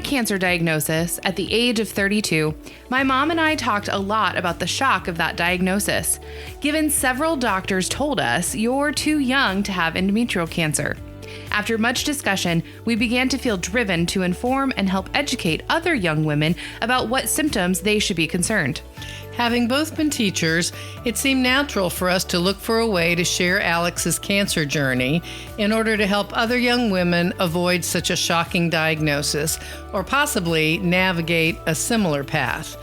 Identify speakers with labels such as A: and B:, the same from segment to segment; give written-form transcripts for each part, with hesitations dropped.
A: cancer diagnosis at the age of 32, my mom and I talked a lot about the shock of that diagnosis, given several doctors told us you're too young to have endometrial cancer. After much discussion, we began to feel driven to inform and help educate other young women about what symptoms they should be concerned.
B: Having both been teachers, it seemed natural for us to look for a way to share Alex's cancer journey in order to help other young women avoid such a shocking diagnosis or possibly navigate a similar path.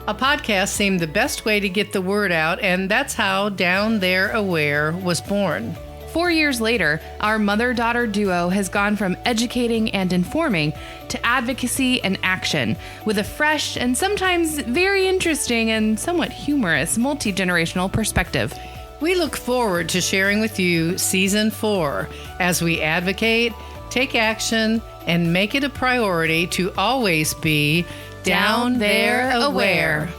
B: A podcast seemed the best way to get the word out, and that's how Down There Aware was born.
A: 4 years later, our mother-daughter duo has gone from educating and informing to advocacy and action, with a fresh and sometimes very interesting and somewhat humorous multi-generational perspective.
B: We look forward to sharing with you Season 4 as we advocate, take action, and make it a priority to always be Down There Aware.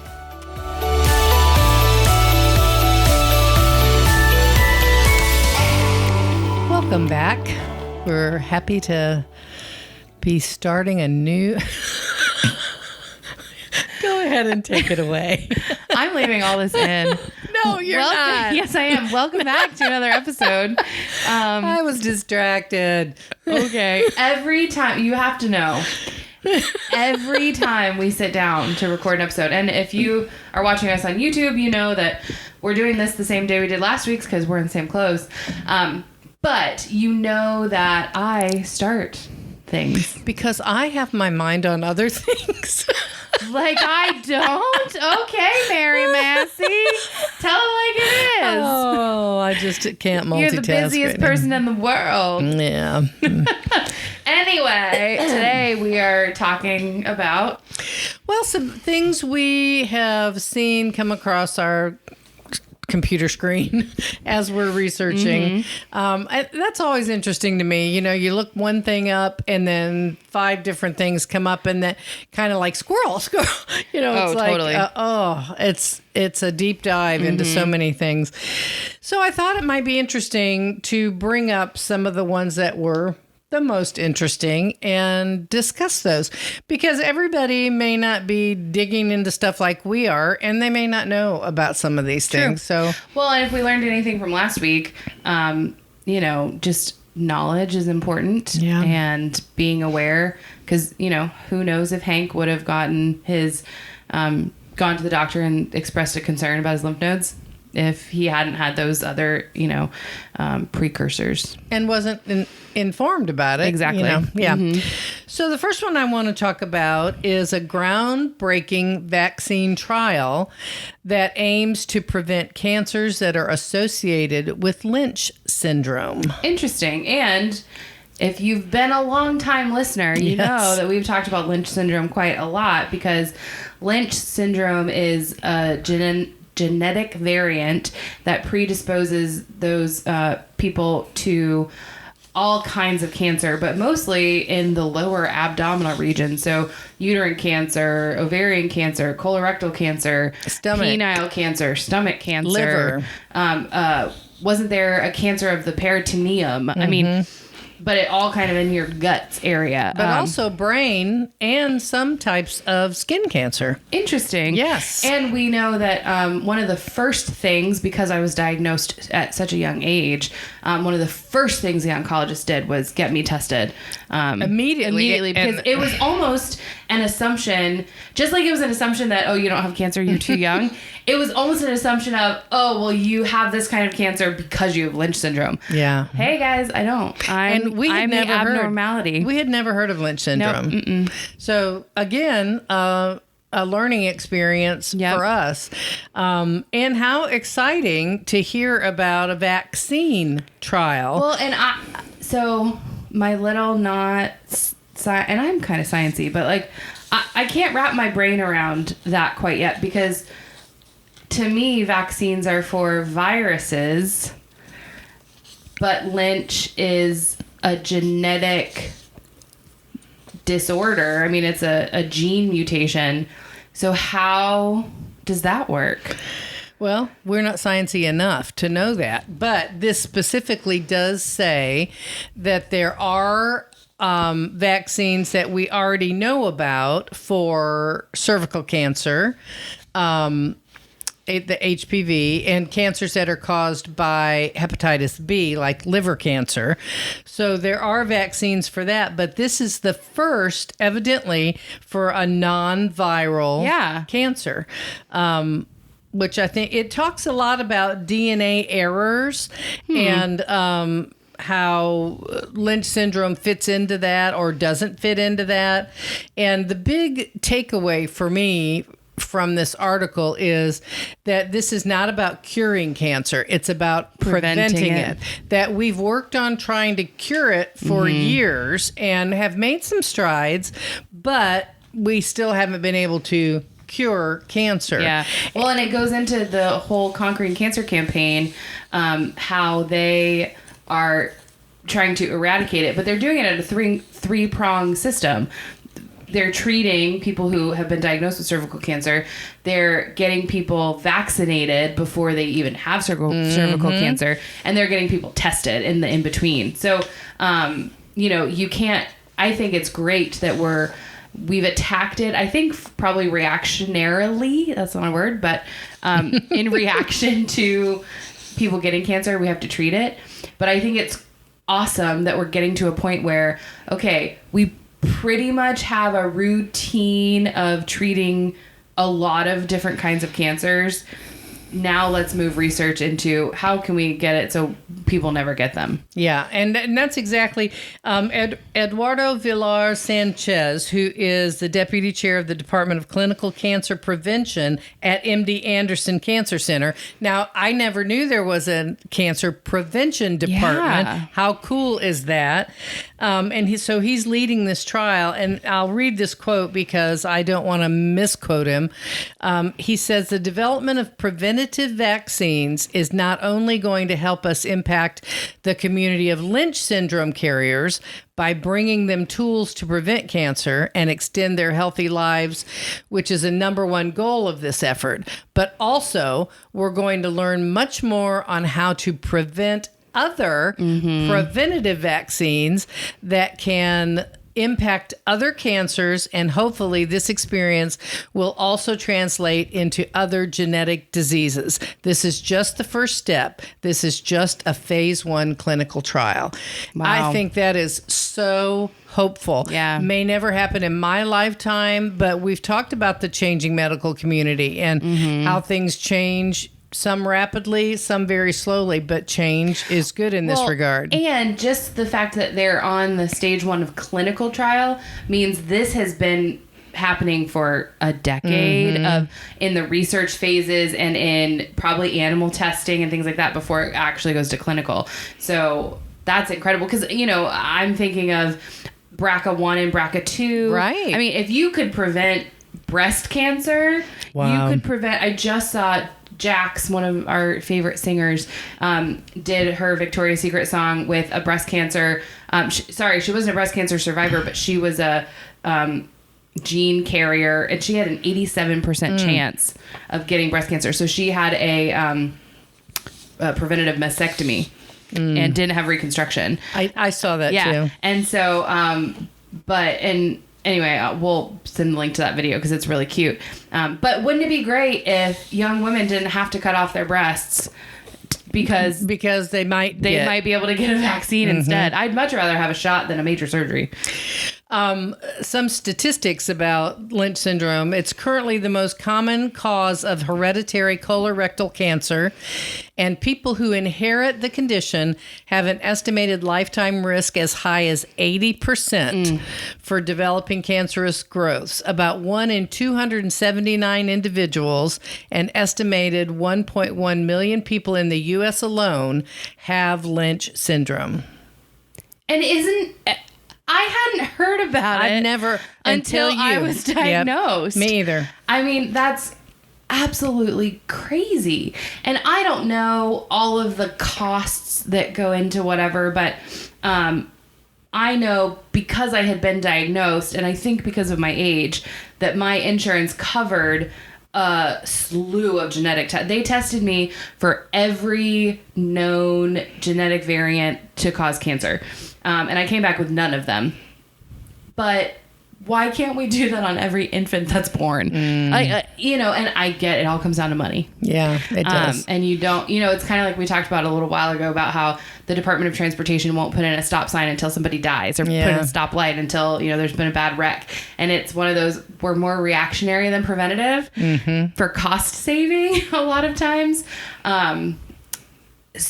B: Welcome back. We're happy to be starting a new... Go ahead and take it away.
A: I'm leaving all this in.
B: No, you're not.
A: Yes, I am. Welcome back to another episode.
B: I was distracted.
A: Okay. Every time, you have to know, every time we sit down to record an episode, and if you are watching us on YouTube, you know that we're doing this the same day we did last week's because we're in the same clothes. But you know that I start things.
B: Because I have my mind on other things.
A: Like I don't? Okay, Mary Massey. Tell it like it is.
B: Oh, I just can't multitask.
A: You're the busiest person in the world.
B: Yeah.
A: Anyway, today we are talking about...
B: Well, some things we have seen come across our computer screen as we're researching. That's always interesting to me. You know, you look one thing up and then 5 different things come up, and that kind of like squirrel. You know, it's
A: totally.
B: It's a deep dive into so many things. So I thought it might be interesting to bring up some of the ones that were the most interesting and discuss those, because everybody may not be digging into stuff like we are, and they may not know about some of these things. So,
A: well, and if we learned anything from last week, you know, just knowledge is important, and being aware, because, you know, who knows if Hank would have gone to the doctor and expressed a concern about his lymph nodes if he hadn't had those other, you know, precursors.
B: And wasn't informed about it.
A: Exactly.
B: You know? Yeah. So the first one I want to talk about is a groundbreaking vaccine trial that aims to prevent cancers that are associated with Lynch Syndrome.
A: Interesting. And if you've been a long-time listener, you know that we've talked about Lynch Syndrome quite a lot, because Lynch Syndrome is a genetic variant that predisposes those people to all kinds of cancer, but mostly in the lower abdominal region. So uterine cancer, ovarian cancer, colorectal cancer, penile cancer, stomach cancer,
B: liver.
A: Wasn't there a cancer of the peritoneum? I mean, but it all kind of in your guts area.
B: But also brain and some types of skin cancer.
A: Interesting.
B: Yes.
A: And we know that one of the first things, because I was diagnosed at such a young age, one of the first things the oncologist did was get me tested. Immediately. Because it was almost an assumption, just like it was an assumption that, oh, you don't have cancer, you're too young. It was almost an assumption of, oh, well, you have this kind of cancer because you have Lynch syndrome.
B: Yeah.
A: Hey, guys, I don't. I'm the abnormality.
B: We had never heard of Lynch syndrome.
A: Nope.
B: So, again, a learning experience for us. And how exciting to hear about a vaccine trial.
A: Well, and so my little and I'm kind of sciencey, but like I can't wrap my brain around that quite yet, because to me, vaccines are for viruses, but Lynch is a genetic disorder. I mean, it's a gene mutation. So how does that work?
B: Well, we're not sciencey enough to know that, but this specifically does say that there are vaccines that we already know about for cervical cancer, the HPV, and cancers that are caused by hepatitis B, like liver cancer. So there are vaccines for that, but this is the first, evidently, for a non-viral cancer. Which I think it talks a lot about DNA errors and how Lynch syndrome fits into that or doesn't fit into that. And the big takeaway for me from this article is that this is not about curing cancer. It's about preventing it. That we've worked on trying to cure it for years and have made some strides, but we still haven't been able to cure cancer.
A: Yeah. Well, and it goes into the whole Conquering Cancer campaign, how they are trying to eradicate it, but they're doing it at a three-prong system. They're treating people who have been diagnosed with cervical cancer. They're getting people vaccinated before they even have cervical cancer, and they're getting people tested in the in-between. So, you can't, I think it's great that we've attacked it, I think probably reactionarily, that's not a word, but in reaction to people getting cancer, we have to treat it. But I think it's awesome that we're getting to a point where, okay, we pretty much have a routine of treating a lot of different kinds of cancers. Now let's move research into how can we get it so people never get them.
B: Yeah, and that's exactly Eduardo Villar Sanchez, who is the deputy chair of the Department of Clinical Cancer Prevention at MD Anderson Cancer Center. Now, I never knew there was a cancer prevention department.
A: Yeah.
B: How cool is that? And he's leading this trial, and I'll read this quote because I don't want to misquote him. He says, the development of preventative vaccines is not only going to help us impact the community of Lynch syndrome carriers by bringing them tools to prevent cancer and extend their healthy lives, which is a number one goal of this effort, but also we're going to learn much more on how to prevent other preventative vaccines that can impact other cancers, and hopefully this experience will also translate into other genetic diseases. This is just the first step. This is just a phase 1 clinical trial. Wow. I think that is so hopeful.
A: Yeah.
B: May never happen in my lifetime, but we've talked about the changing medical community and how things change. Some rapidly, some very slowly, but change is good in this regard.
A: And just the fact that they're on the stage 1 of clinical trial means this has been happening for a decade in the research phases and in probably animal testing and things like that before it actually goes to clinical. So that's incredible because, I'm thinking of BRCA1 and BRCA2.
B: Right.
A: I mean, if you could prevent breast cancer, you could prevent, I just saw Jax, one of our favorite singers, did her Victoria's Secret song with a breast cancer. She wasn't a breast cancer survivor, but she was a gene carrier, and she had an 87% chance of getting breast cancer. So she had a preventative mastectomy and didn't have reconstruction.
B: I saw that too.
A: And so, anyway, we'll send the link to that video because it's really cute. But wouldn't it be great if young women didn't have to cut off their breasts because they might be able to get a vaccine instead? I'd much rather have a shot than a major surgery.
B: Some statistics about Lynch syndrome. It's currently the most common cause of hereditary colorectal cancer, and people who inherit the condition have an estimated lifetime risk as high as 80% for developing cancerous growths. About 1 in 279 individuals, an estimated 1.1 million people in the U.S. alone, have Lynch syndrome.
A: And I hadn't heard about it.
B: I've never
A: until I was diagnosed.
B: Yep, me either.
A: I mean, that's absolutely crazy. And I don't know all of the costs that go into whatever, but I know because I had been diagnosed, and I think because of my age, that my insurance covered a slew of genetic tests. They tested me for every known genetic variant to cause cancer. And I came back with none of them. but why can't we do that on every infant that's born? And I get it all comes down to money.
B: Yeah, it does.
A: And you don't, it's kind of like we talked about a little while ago about how the Department of Transportation won't put in a stop sign until somebody dies, or put in a stop light until, there's been a bad wreck. And it's one of those, we're more reactionary than preventative for cost saving a lot of times.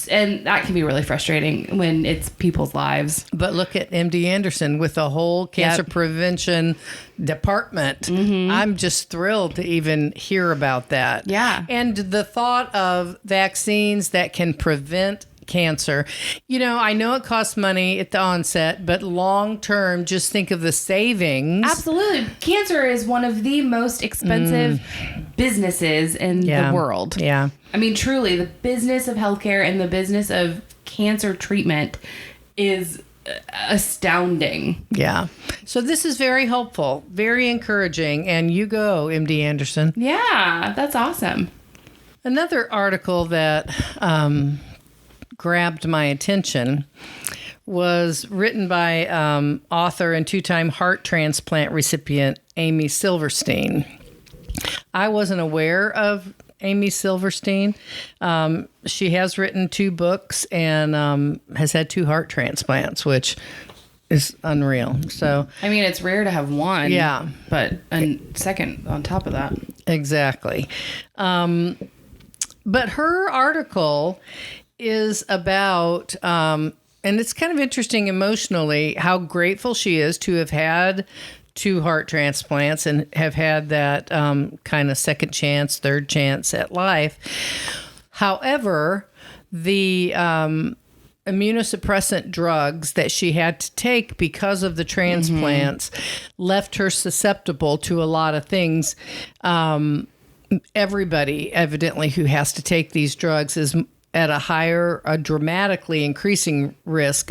A: And that can be really frustrating when it's people's lives.
B: But look at MD Anderson with the whole cancer prevention department. I'm just thrilled to even hear about that.
A: Yeah.
B: And the thought of vaccines that can prevent cancer. I know it costs money at the onset, but long term, just think of the savings.
A: Absolutely. Cancer is one of the most expensive businesses in the world.
B: Yeah.
A: I mean, truly, the business of healthcare and the business of cancer treatment is astounding.
B: Yeah. So this is very helpful, very encouraging. And you go, MD Anderson.
A: Yeah, that's awesome.
B: Another article that grabbed my attention was written by author and 2-time heart transplant recipient Amy Silverstein. I wasn't aware of Amy Silverstein. She has written 2 books and has had 2 heart transplants, which is unreal. So,
A: I mean, it's rare to have one.
B: Yeah.
A: But a second on top of that.
B: Exactly. But her article is about, and it's kind of interesting emotionally, how grateful she is to have had 2 heart transplants and have had that kind of second chance, third chance at life. However, the immunosuppressant drugs that she had to take because of the transplants left her susceptible to a lot of things. Everybody, evidently, who has to take these drugs is at a dramatically increasing risk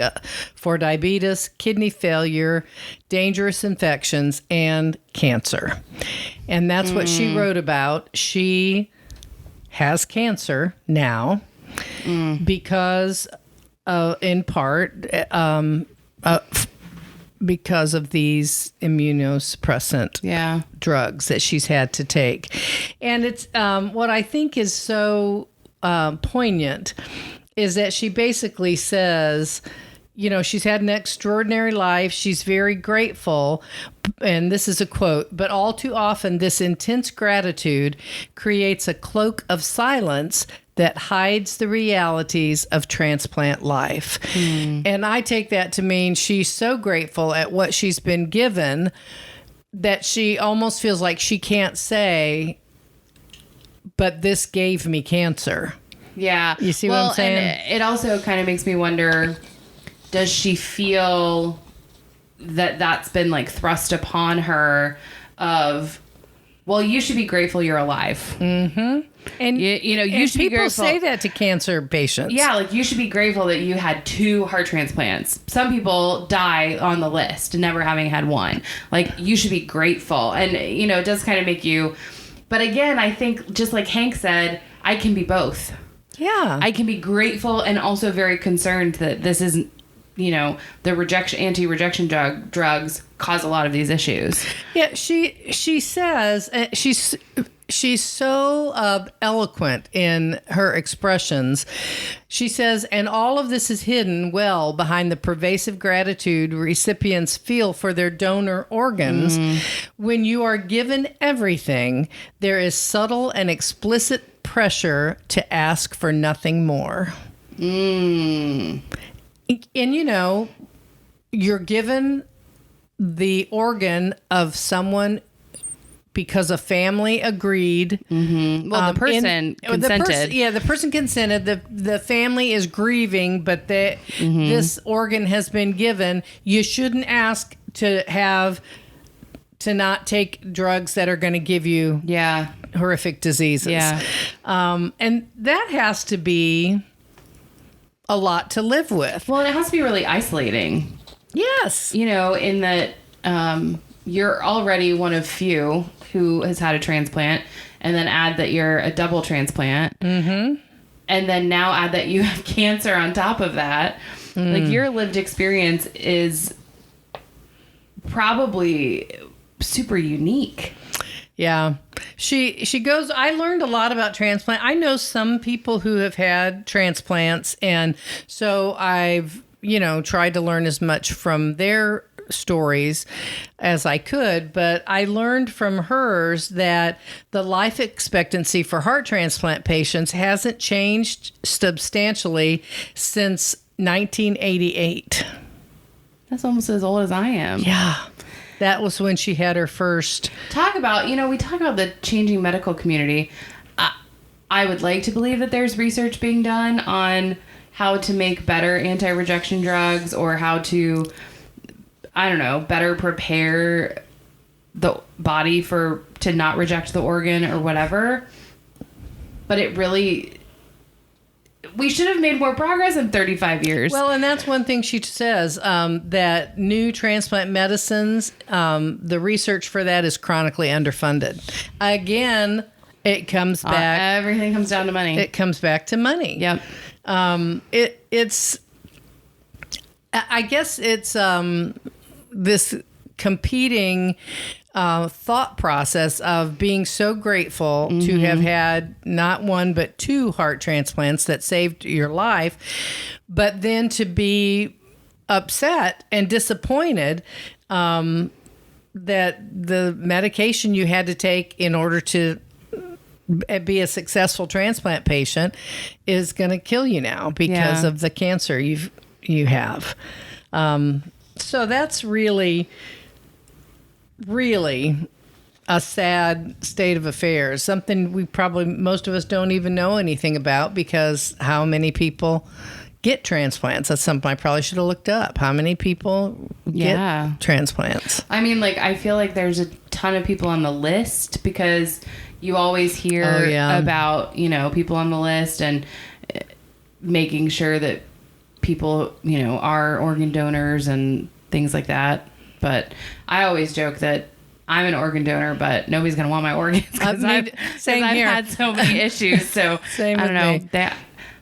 B: for diabetes, kidney failure, dangerous infections, and cancer. And that's what she wrote about. She has cancer now because, in part, because of these immunosuppressant drugs that she's had to take. And it's what I think is so poignant is that she basically says, she's had an extraordinary life. She's very grateful. And this is a quote, but all too often this intense gratitude creates a cloak of silence that hides the realities of transplant life. And I take that to mean she's so grateful at what she's been given that she almost feels like she can't say, but this gave me cancer.
A: Yeah.
B: You see what I'm saying?
A: And it also kind of makes me wonder, does she feel that that's been like thrust upon her of, well, you should be grateful you're alive.
B: And
A: you should be
B: people
A: grateful.
B: say that to cancer patients.
A: Yeah, like you should be grateful that you had 2 heart transplants. Some people die on the list, never having had one. Like, you should be grateful. And, it does kind of make you... But again, I think, just like Hank said, I can be both.
B: Yeah.
A: I can be grateful and also very concerned that this isn't, the anti-rejection drugs cause a lot of these issues.
B: Yeah, she says, she's so eloquent in her expressions. She says, and all of this is hidden well behind the pervasive gratitude recipients feel for their donor organs. When you are given everything, there is subtle and explicit pressure to ask for nothing more. And you're given the organ of someone because a family agreed.
A: Well, the person consented.
B: The person consented. The family is grieving, but this organ has been given. You shouldn't ask to not take drugs that are going to give you horrific diseases.
A: Yeah.
B: And that has to be a lot to live with.
A: Well, and it has to be really isolating.
B: Yes.
A: In that you're already one of few who has had a transplant, and then add that you're a double transplant. And then now add that you have cancer on top of that. Like, your lived experience is probably super unique.
B: Yeah. She goes, I learned a lot about transplant. I know some people who have had transplants, and so I've, tried to learn as much from their stories as I could, but I learned from hers that the life expectancy for heart transplant patients hasn't changed substantially since 1988.
A: That's almost as old as I am.
B: Yeah. That was when she had her first.
A: Talk about, we talk about the changing medical community. I would like to believe that there's research being done on how to make better anti-rejection drugs, or how to, I don't know, better prepare the body to not reject the organ or whatever. But we should have made more progress in 35 years.
B: Well, and that's one thing she says, that new transplant medicines, the research for that is chronically underfunded. Again, it comes back.
A: Everything comes down to money.
B: It comes back to money.
A: Yep.
B: I guess it's this competing thought process of being so grateful to have had not one but 2 heart transplants that saved your life, but then to be upset and disappointed that the medication you had to take in order to be a successful transplant patient is going to kill you now because of the cancer you have. So that's really a sad state of affairs, something most of us don't even know anything about, because how many people get transplants? That's something I probably should have looked up. How many people get transplants?
A: I mean, I feel like there's a ton of people on the list, because you always hear about, people on the list, and making sure that people, are organ donors and things like that. But I always joke that I'm an organ donor, but nobody's going to want my organs, because I've had so many issues. So I don't know.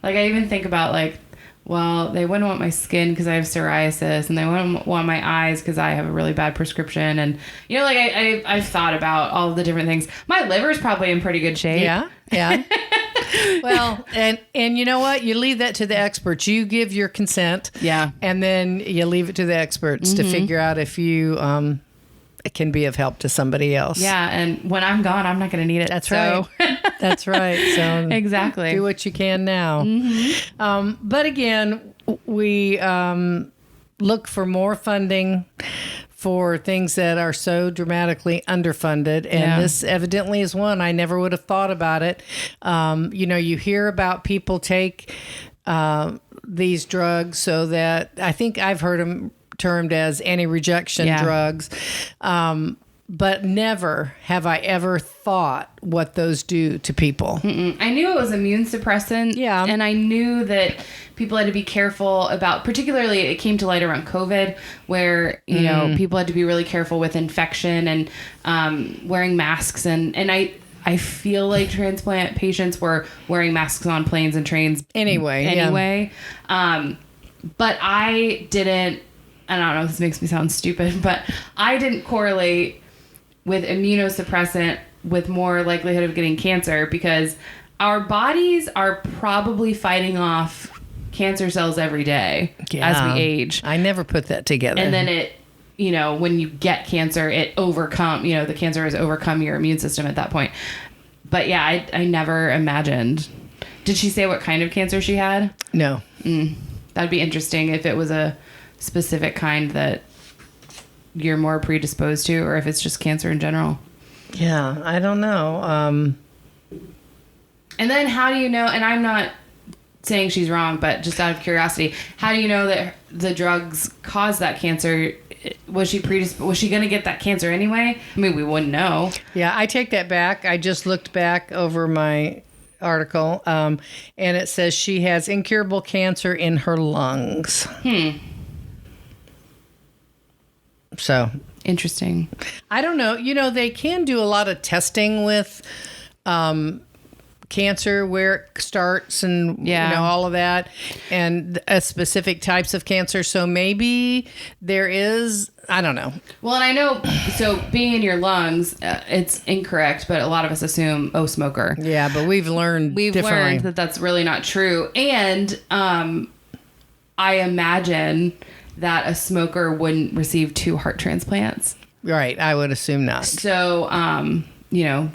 A: I even think about they wouldn't want my skin because I have psoriasis, and they wouldn't want my eyes because I have a really bad prescription. And, I've thought about all the different things. My liver's probably in pretty good shape.
B: Yeah. Well, and you know what? You leave that to the experts. You give your consent.
A: Yeah.
B: And then you leave it to the experts to figure out if you can be of help to somebody else.
A: Yeah. And when I'm gone, I'm not going to need it.
B: That's right. That's right. So
A: exactly.
B: Do what you can now. But again, we look for more funding for things that are so dramatically underfunded. And this evidently is one. I never would have thought about it. You hear about people take these drugs so that, I think I've heard them termed as anti-rejection drugs. But never have I ever thought what those do to people.
A: I knew it was immune suppressant. Yeah. And I knew that people had to be careful about, particularly it came to light around COVID, where, people had to be really careful with infection and wearing masks. And I feel like transplant patients were wearing masks on planes and trains anyway. But I didn't, and I don't know if this makes me sound stupid, but I didn't correlate with immunosuppressant with more likelihood of getting cancer, because our bodies are probably fighting off cancer cells every day as we age.
B: I never put that together.
A: And then it, when you get cancer, the cancer has overcome your immune system at that point. But yeah, I never imagined. Did she say what kind of cancer she had?
B: No.
A: That'd be interesting if it was a specific kind that you're more predisposed to, or if it's just cancer in general.
B: Yeah, I don't know.
A: And then how do you know, and I'm not saying she's wrong, but just out of curiosity, how do you know that the drugs caused that cancer? Was she going to get that cancer anyway? I mean, we wouldn't know.
B: Yeah, I take that back. I just looked back over my article, and it says she has incurable cancer in her lungs. So
A: interesting.
B: I don't know. They can do a lot of testing with cancer, where it starts, and
A: Yeah.
B: all of that, and specific types of cancer. So maybe there is, I don't know.
A: Well, and I know, so being in your lungs, it's incorrect, but a lot of us assume, smoker.
B: Yeah, but we've learned
A: that that's really not true. And I imagine that a smoker wouldn't receive 2 heart transplants.
B: Right, I would assume not.
A: So,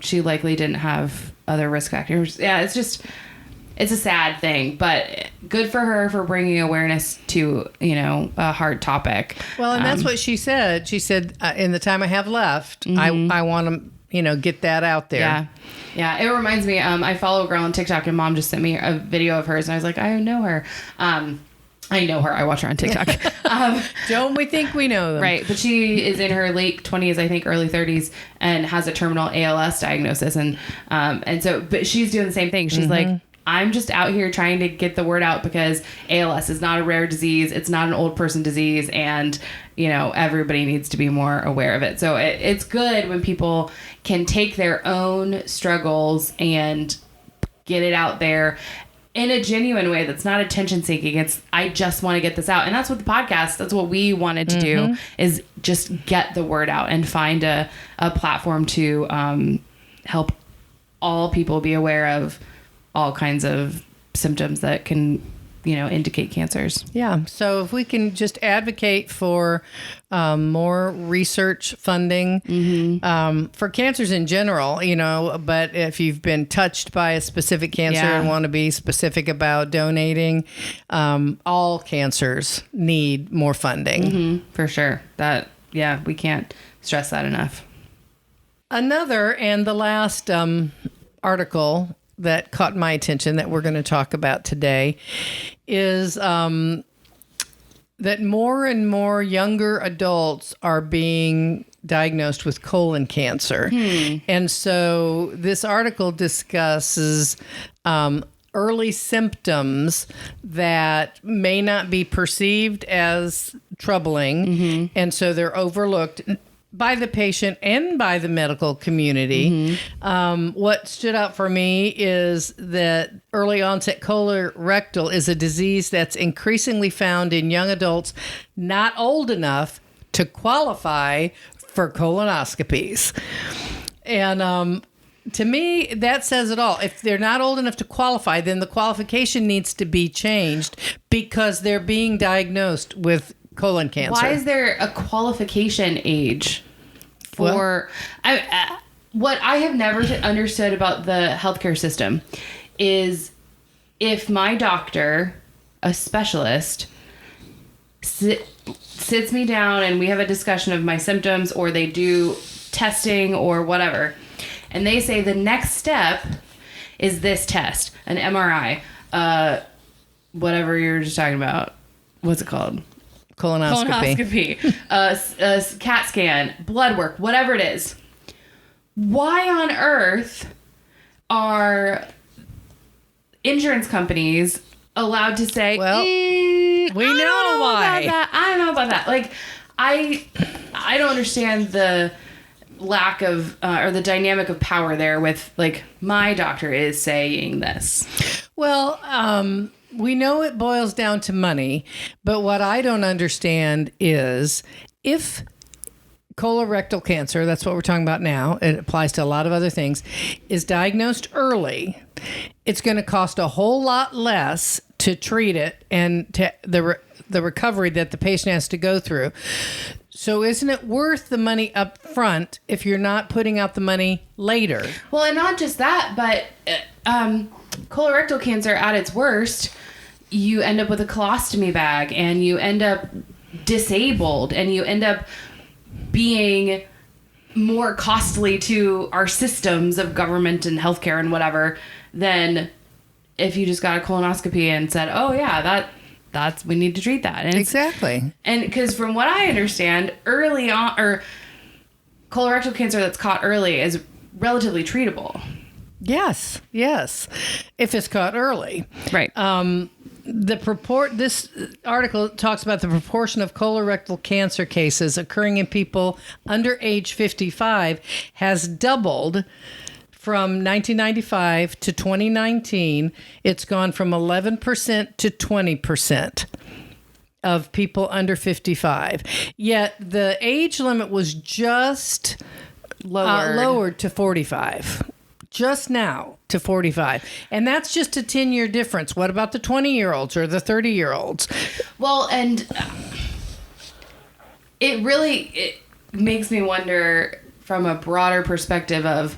A: she likely didn't have other risk factors. Yeah, it's a sad thing, but good for her for bringing awareness to, a hard topic.
B: Well, and that's what she said. She said, in the time I have left, I want to, get that out there.
A: Yeah. Yeah. It reminds me, I follow a girl on TikTok and Mom just sent me a video of hers and I was like, I know her. I know her. I watch her on TikTok.
B: Don't we think we know them?
A: Right. But she is in her late 20s, I think early 30s, and has a terminal ALS diagnosis. And so, but she's doing the same thing. She's like, I'm just out here trying to get the word out because ALS is not a rare disease. It's not an old person disease. And, everybody needs to be more aware of it. So it's good when people can take their own struggles and get it out there in a genuine way that's not attention seeking. It's, I just want to get this out. And that's what the podcast, that's what we wanted to do, is just get the word out and find a platform to help all people be aware of all kinds of symptoms that can, indicate cancers.
B: Yeah. So if we can just advocate for more research funding for cancers in general, but if you've been touched by a specific cancer and want to be specific about donating, all cancers need more funding.
A: For sure. We can't stress that enough.
B: Another and the last article that caught my attention that we're going to talk about today is that more and more younger adults are being diagnosed with colon cancer. And so this article discusses early symptoms that may not be perceived as troubling, and so they're overlooked by the patient and by the medical community. What stood out for me is that early onset colorectal is a disease that's increasingly found in young adults not old enough to qualify for colonoscopies. And to me, that says it all. If they're not old enough to qualify, then the qualification needs to be changed because they're being diagnosed with colon cancer.
A: Why is there a qualification age for... what I have never understood about the healthcare system is if my doctor, a specialist, sits me down and we have a discussion of my symptoms, or they do testing or whatever, and they say the next step is this test, an MRI, whatever you were just talking about. What's it called?
B: Colonoscopy.
A: A CAT scan, blood work, whatever it is. Why on earth are insurance companies allowed to say,
B: well, we know why.
A: I don't know about that. Like, I don't understand the lack of, or the dynamic of power there with, like, my doctor is saying this.
B: Well, we know it boils down to money, but what I don't understand is if colorectal cancer, that's what we're talking about now, it applies to a lot of other things, is diagnosed early, it's going to cost a whole lot less to treat it and to the recovery that the patient has to go through. So isn't it worth the money up front if you're not putting out the money later?
A: Well, and not just that, but colorectal cancer at its worst, you end up with a colostomy bag and you end up disabled and you end up being more costly to our systems of government and healthcare and whatever than if you just got a colonoscopy and said, oh yeah, that's we need to treat that. And
B: exactly. And
A: because from what I understand, early on, or colorectal cancer that's caught early is relatively treatable.
B: Yes. If it's caught early.
A: Right.
B: This article talks about the proportion of colorectal cancer cases occurring in people under age 55 has doubled from 1995 to 2019, it's gone from 11% to 20% of people under 55. Yet the age limit was just lowered to 45. Just now to 45. And that's just a 10-year difference. What about the 20-year-olds or the 30-year-olds?
A: Well, and it makes me wonder from a broader perspective of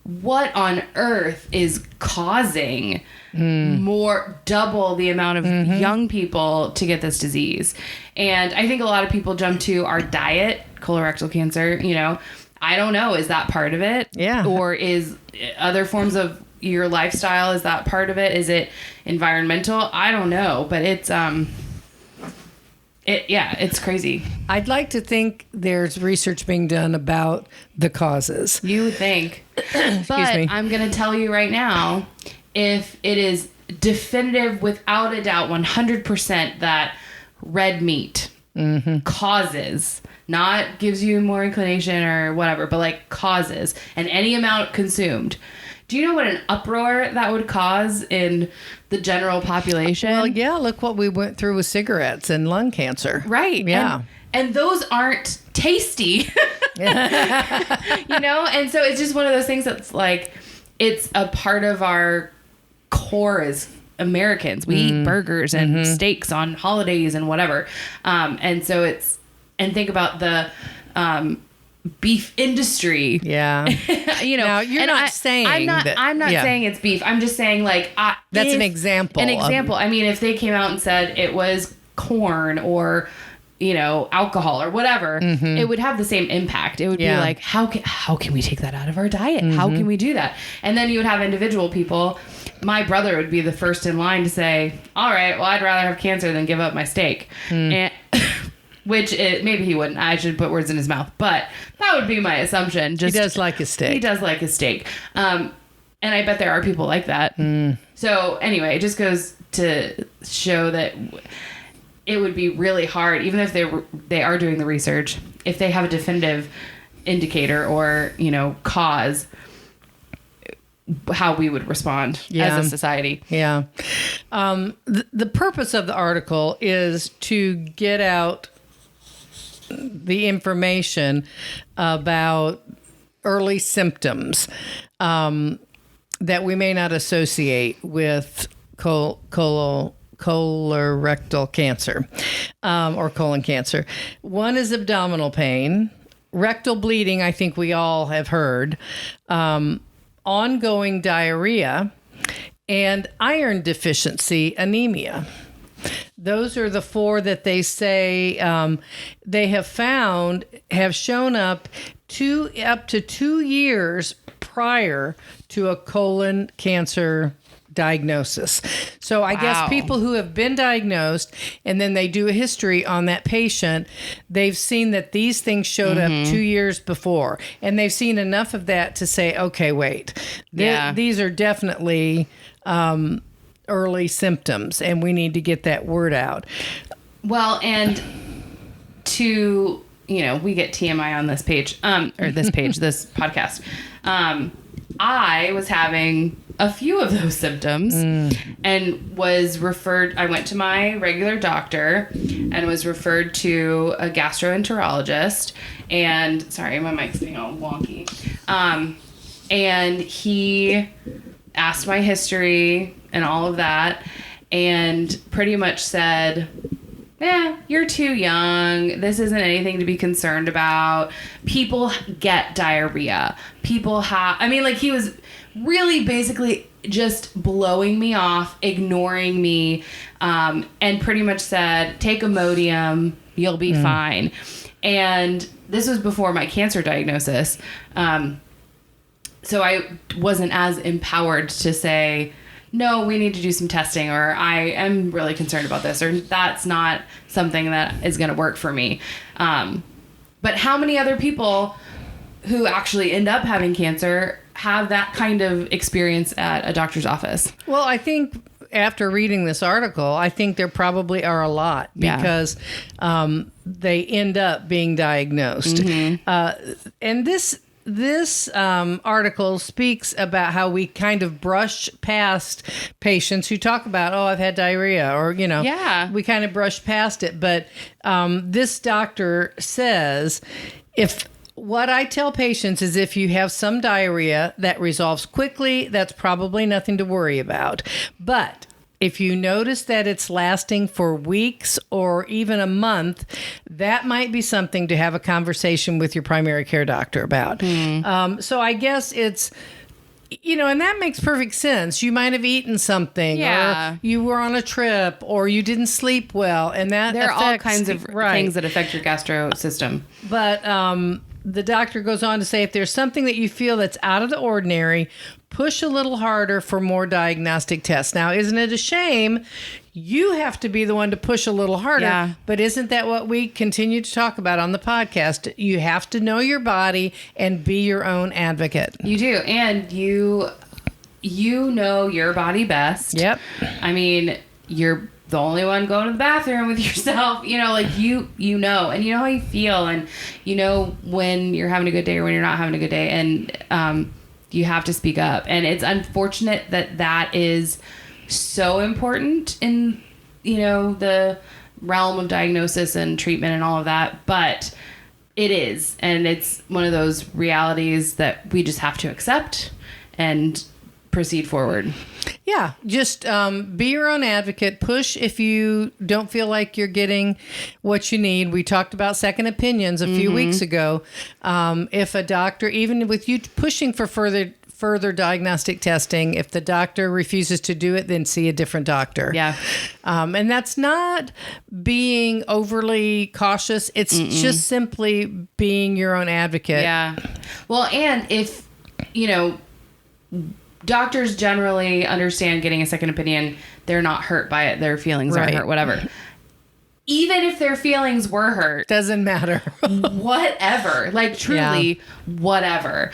A: what on earth is causing double the amount of young people to get this disease. And I think a lot of people jump to our diet, colorectal cancer, I don't know. Is that part of it?
B: Yeah.
A: Or is other forms of your lifestyle, is that part of it? Is it environmental? I don't know, but it's it's crazy.
B: I'd like to think there's research being done about the causes.
A: You would think. But I'm going to tell you right now, if it is definitive without a doubt 100% that red meat causes, not gives you more inclination or whatever, but like causes, and any amount consumed. Do you know what an uproar that would cause in the general population?
B: Well, yeah, look what we went through with cigarettes and lung cancer.
A: Right.
B: Yeah.
A: And those aren't tasty, And so it's just one of those things that's like, it's a part of our core as Americans. We eat burgers and steaks on holidays and whatever. And so and think about the beef industry.
B: Yeah.
A: Now,
B: you're not saying
A: I'm not saying it's beef. I'm just saying
B: that's an example.
A: An example. I mean, if they came out and said it was corn or alcohol or whatever, it would have the same impact. It would be like, how can we take that out of our diet? How can we do that? And then you would have individual people. My brother would be the first in line to say, all right, well, I'd rather have cancer than give up my steak. And which maybe he wouldn't. I should put words in his mouth, but that would be my assumption.
B: He does like his steak.
A: He does like his steak. And I bet there are people like that. So anyway, it just goes to show that it would be really hard, even if they are doing the research, if they have a definitive indicator or, cause, how we would respond as a society.
B: Yeah. The purpose of the article is to get out the information about early symptoms that we may not associate with colorectal cancer or colon cancer. One is abdominal pain, rectal bleeding, I think we all have heard, ongoing diarrhea, and iron deficiency anemia. Those are the four that they say they have shown up to 2 years prior to a colon cancer diagnosis. So I guess people who have been diagnosed and then they do a history on that patient, they've seen that these things showed up 2 years before. And they've seen enough of that to say, okay, wait, these are definitely early symptoms and we need to get that word out.
A: Well, and we get TMI on this page, this podcast. I was having a few of those symptoms and was referred. I went to my regular doctor and was referred to a gastroenterologist. And sorry, my mic's being all wonky. And he asked my history and all of that, and pretty much said, you're too young. This isn't anything to be concerned about. People get diarrhea. He was really basically just blowing me off, ignoring me, and pretty much said, take Imodium, you'll be fine. And this was before my cancer diagnosis. So I wasn't as empowered to say, no, we need to do some testing, or I am really concerned about this, or that's not something that is going to work for me. But how many other people who actually end up having cancer have that kind of experience at a doctor's office?
B: Well, I think after reading this article, I think there probably are a lot because they end up being diagnosed. And this this article speaks about how we kind of brush past patients who talk about, oh, I've had diarrhea, or,
A: Yeah.
B: we kind of brush past it. But this doctor says, what I tell patients is if you have some diarrhea that resolves quickly, that's probably nothing to worry about. But if you notice that it's lasting for weeks or even a month, that might be something to have a conversation with your primary care doctor about. So I guess it's, and that makes perfect sense. You might have eaten something, or you were on a trip, or you didn't sleep well, and that
A: there are all kinds of
B: right.
A: things that affect your gastro system.
B: But the doctor goes on to say, if there's something that you feel that's out of the ordinary, push a little harder for more diagnostic tests. Now, isn't it a shame? You have to be the one to push a little harder.
A: Yeah.
B: But isn't that what we continue to talk about on the podcast? You have to know your body and be your own advocate.
A: You do. And you know your body best.
B: Yep.
A: I mean, you're the only one going to the bathroom with yourself, you know and you know how you feel, and you know when you're having a good day or when you're not having a good day, and you have to speak up. And it's unfortunate that is so important in the realm of diagnosis and treatment and all of that, but it is, and it's one of those realities that we just have to accept and proceed forward.
B: Yeah, just be your own advocate. Push if you don't feel like you're getting what you need. We talked about second opinions a few weeks ago. If a doctor, even with you pushing for further diagnostic testing, if the doctor refuses to do it, then see a different doctor.
A: Yeah.
B: And that's not being overly cautious. It's just simply being your own advocate.
A: Yeah. Well, and if, doctors generally understand getting a second opinion, they're not hurt by it. Their feelings aren't hurt, whatever. Even if their feelings were hurt.
B: Doesn't matter.
A: Whatever. Like, truly, whatever.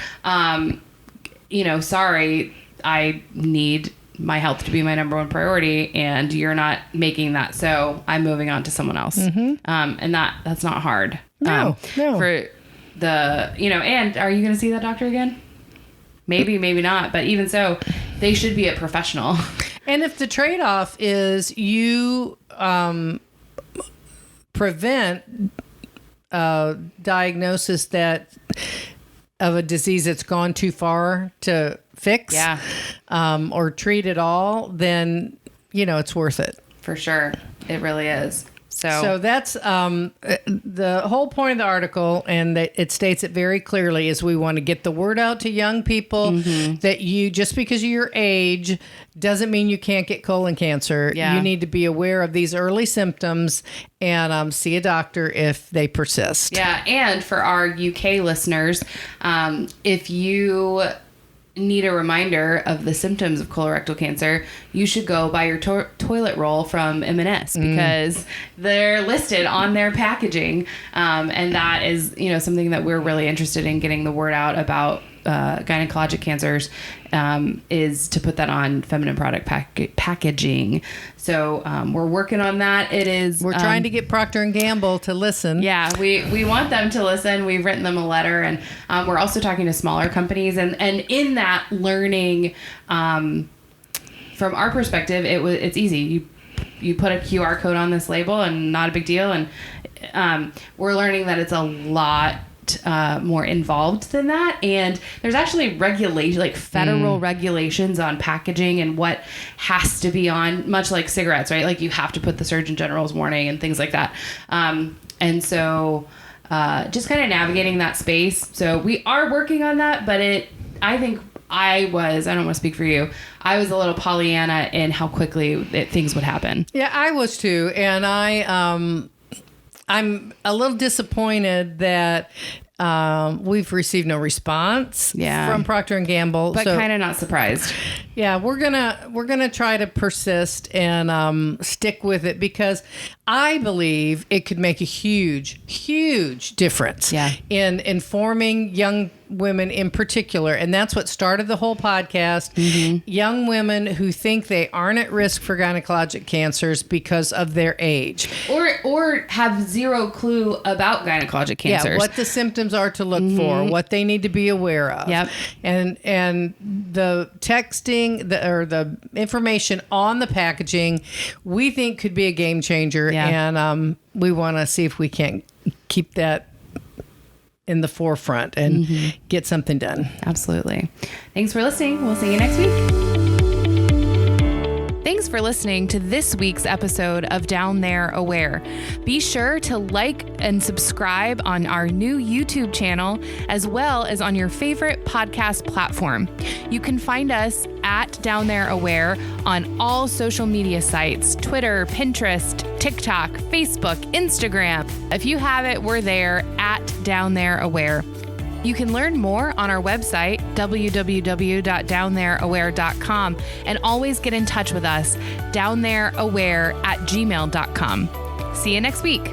A: Sorry, I need my health to be my number one priority, and you're not making that, so I'm moving on to someone else. And that's not hard.
B: No.
A: For the, and are you going to see that doctor again? Maybe, maybe not. But even so, they should be a professional.
B: And if the trade-off is you prevent diagnosis of a disease that's gone too far to fix or treat at all, then, it's worth it.
A: For sure. It really is.
B: So that's the whole point of the article, and it states it very clearly, is we want to get the word out to young people that just because of your age doesn't mean you can't get colon cancer.
A: Yeah.
B: You need to be aware of these early symptoms and see a doctor if they persist.
A: Yeah, and for our UK listeners, if you need a reminder of the symptoms of colorectal cancer, you should go buy your toilet roll from M&S because they're listed on their packaging. And that is, something that we're really interested in getting the word out about gynecologic cancers, is to put that on feminine product packaging. So we're working on that. We're
B: trying to get Procter & Gamble to listen.
A: Yeah, we want them to listen. We've written them a letter, and we're also talking to smaller companies. And in that learning, from our perspective, it's easy. You put a QR code on this label and not a big deal. And we're learning that it's a lot more involved than that, and there's actually federal regulations on packaging and what has to be on, much like cigarettes, right? Like you have to put the Surgeon General's warning and things like that. And so just kind of navigating that space. So we are working on that, but I think I don't want to speak for you, I was a little Pollyanna in how quickly things would happen.
B: Yeah, I was too, and I'm a little disappointed that we've received no response from Procter & Gamble.
A: But kind of not surprised.
B: Yeah, we're gonna try to persist and stick with it because I believe it could make a huge difference in informing young women in particular, and that's what started the whole podcast, young women who think they aren't at risk for gynecologic cancers because of their age.
A: Or have zero clue about gynecologic cancers.
B: Yeah, what the symptoms are to look for, what they need to be aware of.
A: Yep.
B: And the texting, the information on the packaging, we think could be a game changer.
A: Yeah.
B: And we want to see if we can keep that in the forefront and get something done.
A: Absolutely. Thanks for listening. We'll see you next week. Thanks for listening to this week's episode of Down There Aware. Be sure to like and subscribe on our new YouTube channel, as well as on your favorite podcast platform. You can find us at Down There Aware on all social media sites: Twitter, Pinterest, TikTok, Facebook, Instagram. If you have it, we're there at Down There Aware. You can learn more on our website, www.downthereaware.com, and always get in touch with us, downthereaware@gmail.com. See you next week.